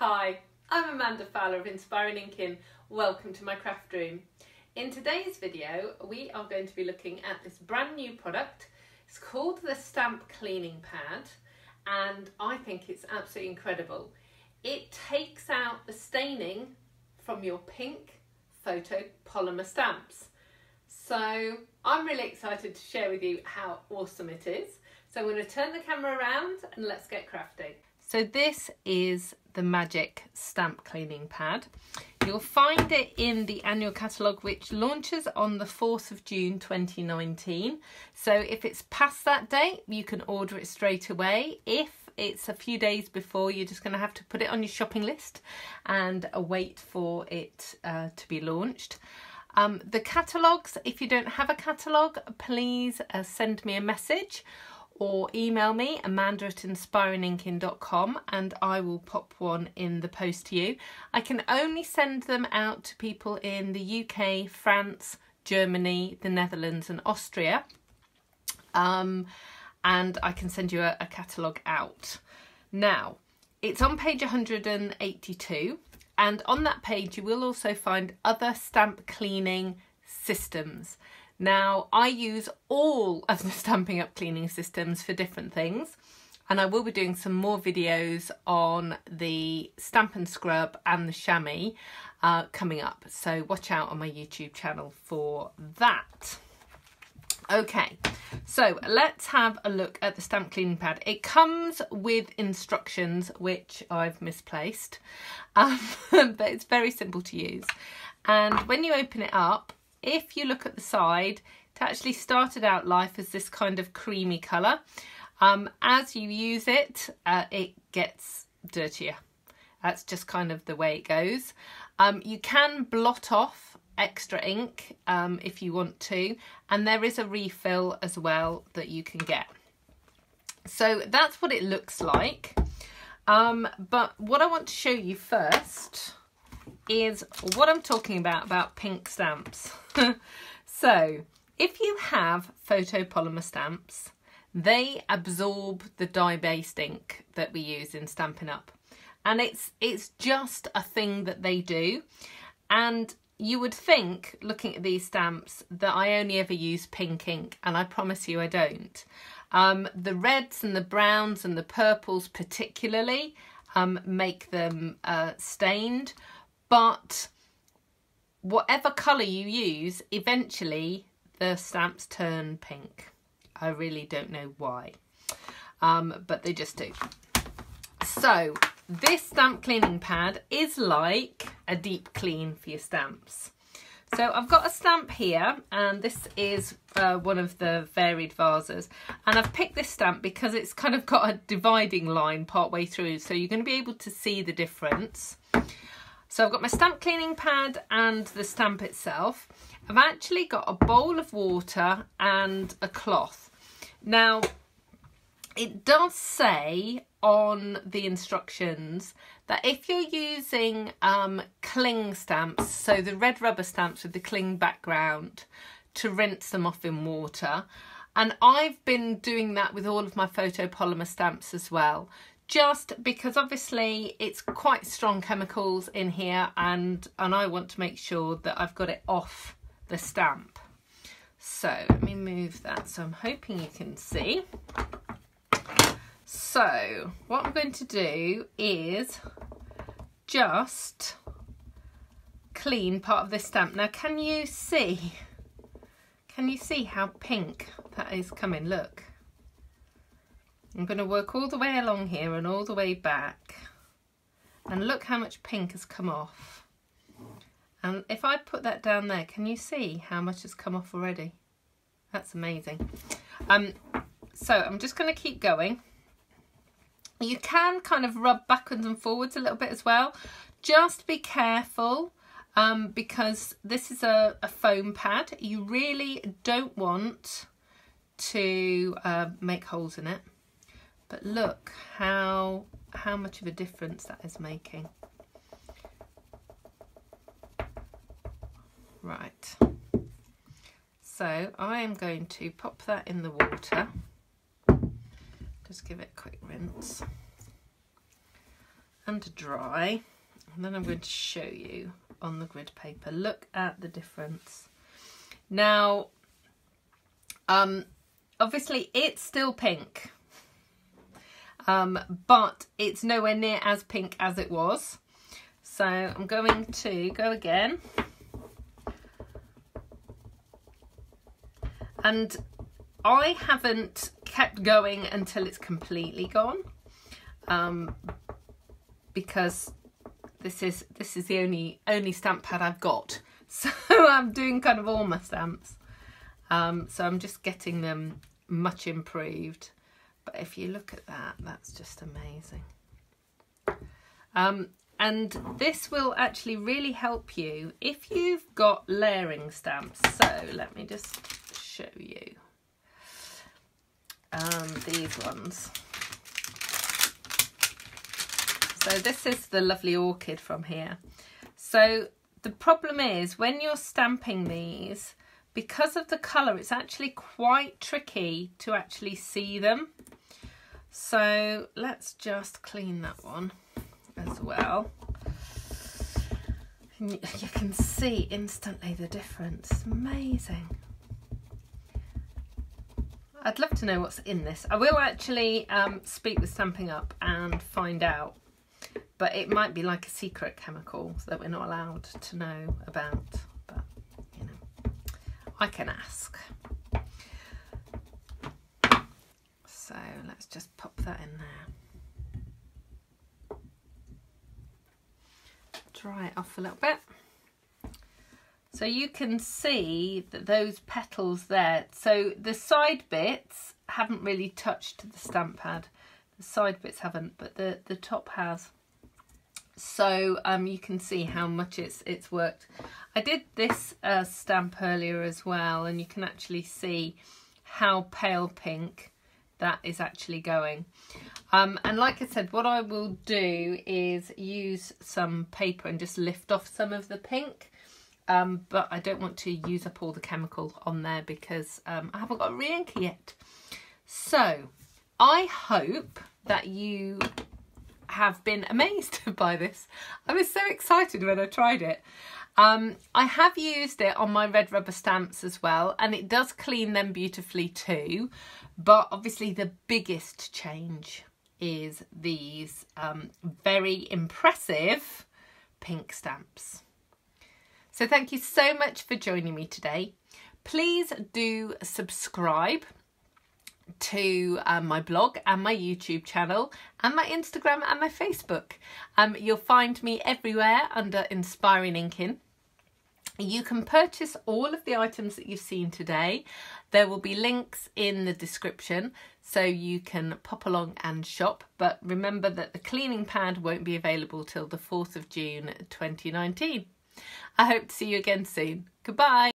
Hi, I'm Amanda Fowler of Inspiring Inkin. Welcome to my craft room. In today's video we are going to be looking at this brand new product. It's called the Stamp Cleaning Pad and I think it's absolutely incredible. It takes out the staining from your pink photopolymer stamps. So I'm really excited to share with you how awesome it is. So I'm going to turn the camera around and let's get crafting. So this is the Magic Stamp Cleaning Pad. You'll find it in the annual catalogue, which launches on the 4th of June 2019. So if it's past that date, you can order it straight away. If it's a few days before, you're just going to have to put it on your shopping list and wait for it to be launched. The catalogues, if you don't have a catalogue, please send me a message or email me, amanda@inspiringinkin.com, and I will pop one in the post to you. I can only send them out to people in the UK, France, Germany, the Netherlands and Austria. And I can send you a catalogue out. Now, it's on page 182, and on that page you will also find other stamp cleaning systems. Now, I use all of the Stampin' Up! Cleaning systems for different things, and I will be doing some more videos on the Stamp and Scrub and the Chamois coming up, so watch out on my YouTube channel for that. Okay, so let's have a look at the Stamp Cleaning Pad. It comes with instructions, which I've misplaced, but it's very simple to use. And when you open it up, if you look at the side, it actually started out life as this kind of creamy colour. As you use it, it gets dirtier. That's just kind of the way it goes. You can blot off extra ink if you want to, and there is a refill as well that you can get. So that's what it looks like. But what I want to show you first is what I'm talking about pink stamps. So if you have photopolymer stamps, they absorb the dye-based ink that we use in Stampin' Up! And it's just a thing that they do. And you would think, looking at these stamps, that I only ever use pink ink, and I promise you I don't. The reds and the browns and the purples particularly make them stained, but whatever colour you use, eventually the stamps turn pink. I really don't know why, but they just do. So this stamp cleaning pad is like a deep clean for your stamps. So I've got a stamp here, and this is one of the varied vases, and I've picked this stamp because it's kind of got a dividing line part way through, so you're going to be able to see the difference. So I've got my stamp cleaning pad and the stamp itself. I've actually got a bowl of water and a cloth. Now, it does say on the instructions that if you're using cling stamps, so the red rubber stamps with the cling background, to rinse them off in water. And I've been doing that with all of my photopolymer stamps as well, just because obviously it's quite strong chemicals in here, and I want to make sure that I've got it off the stamp. So let me move that so I'm hoping you can see. So what I'm going to do is just clean part of this stamp. Now can you see how pink that is coming? Look. I'm going to work all the way along here and all the way back, and look how much pink has come off. And if I put that down there, can you see how much has come off already? That's amazing. So I'm just going to keep going. You can kind of rub backwards and forwards a little bit as well. Just be careful because this is a foam pad. You really don't want to make holes in it. But look how much of a difference that is making. Right. So I am going to pop that in the water. Just give it a quick rinse. and to dry, and then I'm going to show you on the grid paper. Look at the difference. Now, obviously it's still pink, but it's nowhere near as pink as it was. So I'm going to go again. And I haven't kept going until it's completely gone, because this is the only stamp pad I've got. So I'm doing kind of all my stamps. So I'm just getting them much improved. But if you look at that, that's just amazing. And this will actually really help you if you've got layering stamps. So let me just show you these ones. So this is the lovely orchid from here. So the problem is when you're stamping these, because of the colour, it's actually quite tricky to actually see them. So let's just clean that one as well. You can see instantly the difference. It's amazing. I'd love to know what's in this. I will actually speak with Stamping Up and find out. But it might be like a secret chemical that we're not allowed to know about. But, you know, I can ask. So let's just pop that in there. Dry it off a little bit. So you can see that those petals there, so the side bits haven't really touched the stamp pad. The side bits haven't, but the top has. So you can see how much it's worked. I did this stamp earlier as well, and you can actually see how pale pink that is actually going. And like I said, what I will do is use some paper and just lift off some of the pink. But I don't want to use up all the chemical on there because I haven't got a re-inker yet. So I hope that you have been amazed by this. I was so excited when I tried it. I have used it on my red rubber stamps as well, and it does clean them beautifully too. But obviously the biggest change is these very impressive pink stamps. So thank you so much for joining me today. Please do subscribe to my blog and my YouTube channel and my Instagram and my Facebook. You'll find me everywhere under Inspiring Inkin. You can purchase all of the items that you've seen today. There will be links in the description so you can pop along and shop. But remember that the cleaning pad won't be available till the 4th of June 2019. I hope to see you again soon. Goodbye.